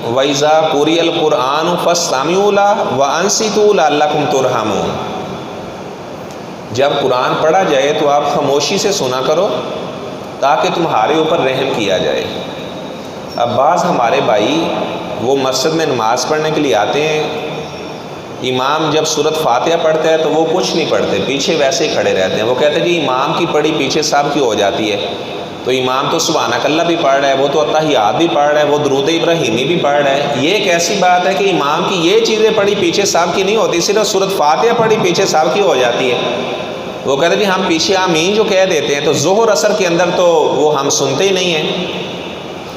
وَإِذَا قُرِئَ الْقُرْآنُ فَاسْتَمِعُوا لَهُ وَأَنصِتُوا لَعَلَّكُمْ تُرْحَمُونَ۔ جب قرآن پڑھا جائے تو آپ خاموشی سے سنا کرو تاکہ تمہارے اوپر رحم کیا جائے۔ اب بعض ہمارے بھائی وہ مسجد میں نماز پڑھنے کے لیے آتے ہیں، امام جب سورۃ فاتحہ پڑھتا ہے تو وہ کچھ نہیں پڑھتے، پیچھے ویسے ہی کھڑے رہتے ہیں۔ وہ کہتے ہیں جی امام کی پڑھی پیچھے سب کی ہو جاتی ہے، تو امام تو سبحانک اللہ بھی پڑھ رہا ہے، وہ تو التحیات بھی پڑھ رہا ہے، وہ درود ابراہیمی بھی پڑھ رہا ہے۔ یہ ایک ایسی بات ہے کہ امام کی یہ چیزیں پڑھی پیچھے سب کی نہیں ہوتی، صرف سورۃ فاتحہ پڑھی پیچھے سب کی ہو جاتی ہے۔ وہ کہتے ہیں جی ہم پیچھے آمین جو کہہ دیتے ہیں تو ظہر اثر کے اندر تو وہ ہم سنتے ہی نہیں ہیں۔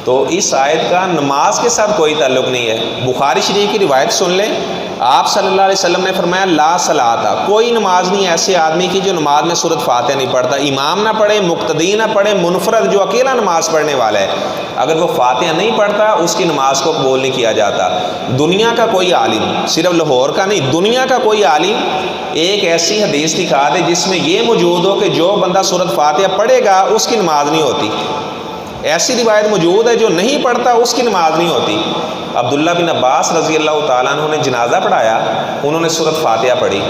تو اس آیت کا نماز کے ساتھ کوئی تعلق نہیں ہے۔ بخاری شریف کی روایت سن لیں، آپ صلی اللہ علیہ وسلم نے فرمایا لا صلاۃ، کوئی نماز نہیں ایسے آدمی کی جو نماز میں سورۃ فاتحہ نہیں پڑھتا، امام نہ پڑھے، مقتدی نہ پڑھے، منفرد جو اکیلا نماز پڑھنے والا ہے، اگر وہ فاتحہ نہیں پڑھتا اس کی نماز کو قبول نہیں کیا جاتا۔ دنیا کا کوئی عالم، صرف لاہور کا نہیں، دنیا کا کوئی عالم ایک ایسی حدیث دکھا دے جس میں یہ موجود ہو کہ جو بندہ سورۃ فاتحہ پڑھے گا اس کی نماز نہیں ہوتی۔ ایسی روایت موجود ہے جو نہیں پڑھتا اس کی نماز نہیں ہوتی۔ عبداللہ بن عباس رضی اللہ تعالیٰ عنہ نے جنازہ پڑھایا، انہوں نے سورۃ فاتحہ پڑھی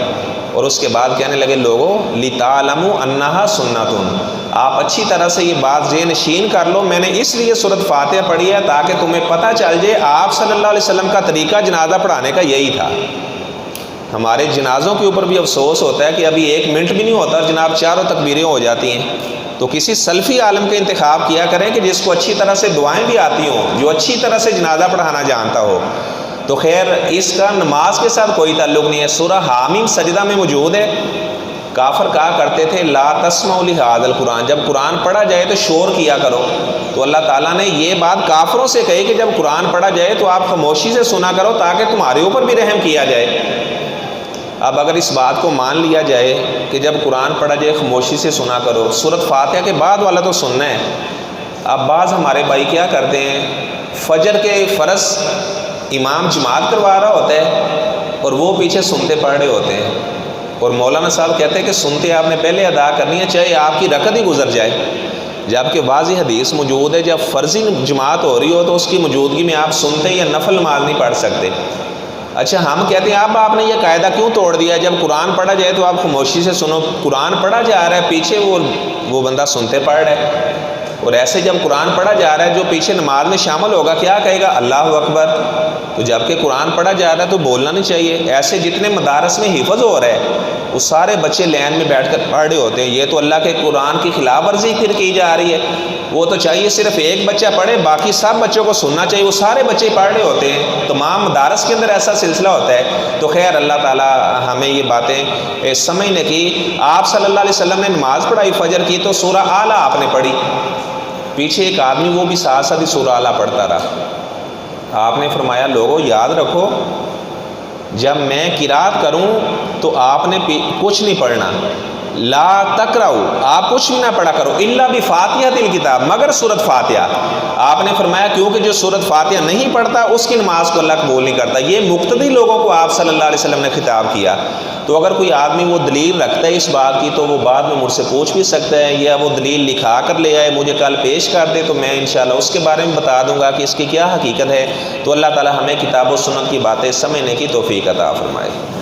اور اس کے بعد کہنے لگے لوگوں لِتَعْلَمُوا أَنَّهَا سُنَّةٌ، آپ اچھی طرح سے یہ بات ذہن نشین کر لو، میں نے اس لیے سورۃ فاتحہ پڑھی ہے تاکہ تمہیں پتہ چل جائے آپ صلی اللہ علیہ وسلم کا طریقہ جنازہ پڑھانے کا یہی تھا۔ ہمارے جنازوں کے اوپر بھی افسوس ہوتا ہے کہ ابھی 1 منٹ بھی نہیں ہوتا اور جناب چاروں تکبیریں ہو جاتی ہیں۔ تو کسی سلفی عالم کا انتخاب کیا کریں کہ جس کو اچھی طرح سے دعائیں بھی آتی ہوں، جو اچھی طرح سے جنازہ پڑھانا جانتا ہو۔ تو خیر اس کا نماز کے ساتھ کوئی تعلق نہیں ہے۔ سورہ حامیم سجدہ میں موجود ہے۔ کافر کہا کرتے تھے لا تسمعوا لہذا القرآن، جب قرآن پڑھا جائے تو شور کیا کرو۔ تو اللہ تعالیٰ نے یہ بات کافروں سے کہی کہ جب قرآن پڑھا جائے تو آپ خاموشی سے سنا کرو تاکہ تمہارے اوپر بھی رحم کیا جائے۔ اب اگر اس بات کو مان لیا جائے کہ جب قرآن پڑھا جائے خاموشی سے سنا کرو، سورۃ فاتحہ کے بعد والا تو سننا ہے۔ اب بعض ہمارے بھائی کیا کرتے ہیں، فجر کے فرض امام جماعت کروا رہا ہوتا ہے اور وہ پیچھے سنتے پڑھ رہے ہوتے ہیں، اور مولانا صاحب کہتے ہیں کہ سنتے آپ نے پہلے ادا کرنی ہے چاہے آپ کی رکعت ہی گزر جائے، جبکہ واضح حدیث موجود ہے جب فرضی جماعت ہو رہی ہو تو اس کی موجودگی میں آپ سنتے یا نفل نماز نہیں پڑھ سکتے۔ اچھا ہم کہتے ہیں اب آپ نے یہ قاعدہ کیوں توڑ دیا، جب قرآن پڑھا جائے تو آپ خاموشی سے سنو، قرآن پڑھا جا رہا ہے پیچھے وہ بندہ سنتے پڑھ رہا ہے، اور ایسے جب قرآن پڑھا جا رہا ہے جو پیچھے نماز میں شامل ہوگا کیا کہے گا اللہ اکبر، تو جب کہ قرآن پڑھا جا رہا ہے تو بولنا نہیں چاہیے۔ ایسے جتنے مدارس میں حفظ ہو رہا ہے وہ سارے بچے لین میں بیٹھ کر پڑھ رہے ہوتے ہیں، یہ تو اللہ کے قرآن کی خلاف ورزی پھر کی جا رہی ہے۔ وہ تو چاہیے صرف ایک بچہ پڑھے، باقی سب بچوں کو سننا چاہیے، وہ سارے بچے پڑھ رہے ہوتے ہیں، تمام مدارس کے اندر ایسا سلسلہ ہوتا ہے۔ تو خیر اللہ تعالیٰ ہمیں یہ باتیں سمجھنے کی۔ آپ صلی اللہ علیہ وسلم نے نماز پڑھائی فجر کی تو سورہ اعلیٰ آپ نے پڑھی، پیچھے ایک آدمی وہ بھی ساتھ ساتھ ہی سورہ اعلیٰ پڑھتا رہا۔ آپ نے فرمایا لوگوں یاد رکھو جب میں قرات کروں تو آپ نے کچھ نہیں پڑھنا، لا تقرؤ، آپ کچھ بھی نہ پڑھا کرو الا بفاتحۃ الکتاب، مگر سورۃ فاتحہ۔ آپ نے فرمایا کیونکہ جو سورۃ فاتحہ نہیں پڑھتا اس کی نماز کو اللہ قبول نہیں کرتا۔ یہ مقتدی لوگوں کو آپ صلی اللہ علیہ وسلم نے خطاب کیا۔ تو اگر کوئی آدمی وہ دلیل رکھتا ہے اس بات کی تو وہ بعد میں مجھ سے پوچھ بھی سکتا ہے، یا وہ دلیل لکھا کر لے آئے مجھے کل پیش کر دے تو میں انشاءاللہ اس کے بارے میں بتا دوں گا کہ اس کی کیا حقیقت ہے۔ تو اللہ تعالی ہمیں کتاب و سنت کی باتیں سمجھنے کی توفیق عطا فرمائے۔